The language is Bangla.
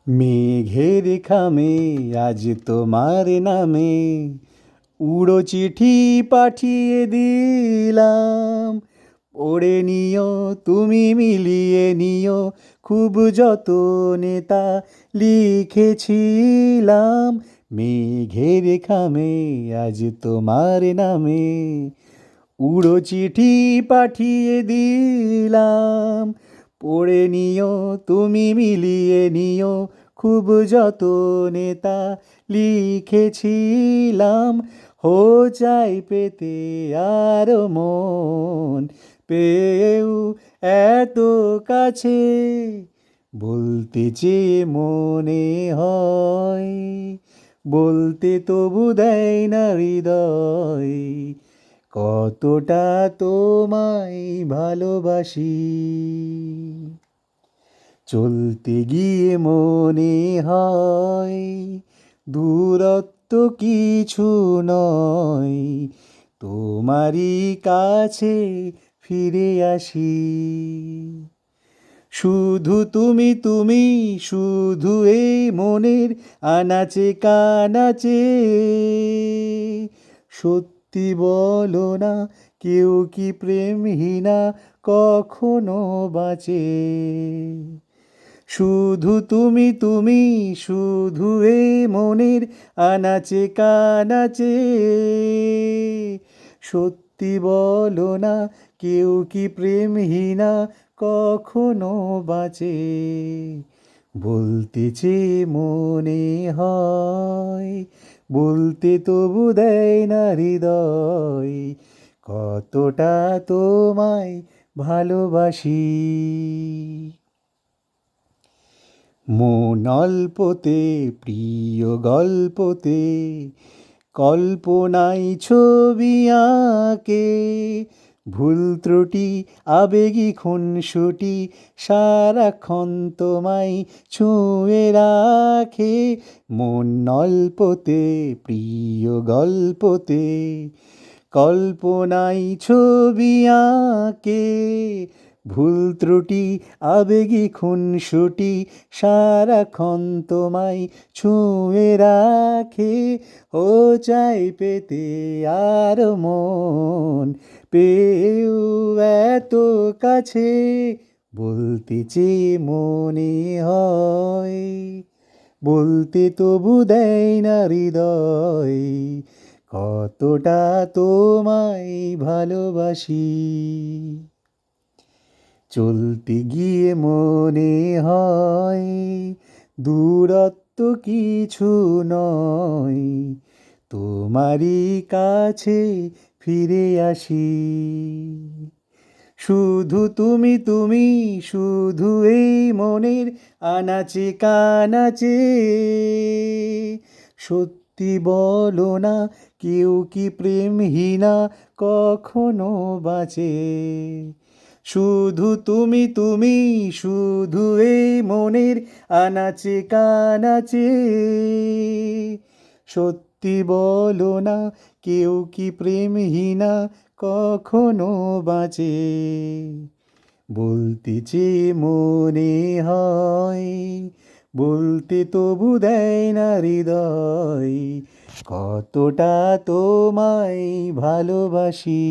মেঘের খামে আজ তোমার নামে উড়ো চিঠি পাঠিয়ে দিলাম। পড়ে নিও, তুমি মিলিয়ে নিও, খুব যতনে তা লিখেছিলাম। মেঘের খামে আজ তোমার নামে উড়ো চিঠি পাঠিয়ে দিলাম। পড়ে নিও, তুমি মিলিয়ে নিও, খুব যতনে তা লিখেছিলাম। চাই পেতে আরো মন পেয়েও এত কাছে, বলতে চেয়ে মনে হয়, বলতে তবু দেয় না হৃদয়, কতটা তোমায় ভালোবাসি। চলতে গিয়ে মনে হয় দূরত্ব কিছু নয়, তোমারই কাছে ফিরে আসি। শুধু তুমি, তুমি শুধু এই মনের আনাচে কানাচে। সত্যি বলো না, কেউ কি প্রেমহীনা কখনো বাঁচে? শুধু তুমি, তুমি শুধু এই মনের আনাচে কানাচে। সত্যি বলো না, কেউ কি প্রেমহীনা কখনো বাঁচে? বলতে চেয়ে মনে হয়, বলতে তবু দেয় না হৃদয়, কতটা তোমায় ভালোবাসি। মন অল্পতে প্রিয় গল্পতে কল্পনায় ছবি আঁকে। ভুল ত্রুটি আবেগী খুনসুটি সারাক্ষণ তোমায় ছুঁয়ে রাখে। মন অল্পতে প্রিয় গল্পতে কল্পনায় ছবি আঁকে। ভুল ত্রুটি আবেগী খুনসুটি সারাক্ষণ তোমায় ছুঁয়ে রাখে। চাই পেতে আর মন পেয়েও এত কাছে, বলতে চেয়ে মনে হয়, বলতে তবু দেয় না হৃদয়, কতটা তোমায় ভালোবাসি। চলতে গিয়ে মনে হয় দূরত্ব কিছু নয়, তোমারই কাছে ফিরে আসি। শুধু তুমি, তুমি শুধু এই মনের আনাচে কানাচে। সত্যি বলো না, কেউ কি প্রেমহীনা কখনো বাঁচে? শুধু তুমি, তুমি শুধু এই মনের আনাচে কানাচে। সত্যি বলো না, কেউ কি প্রেমহীনা কখনো বাঁচে? বলতে চেয়ে মনে হয়, বলতে তবু দেয় না হৃদয়, কতটা তোমায় ভালোবাসি।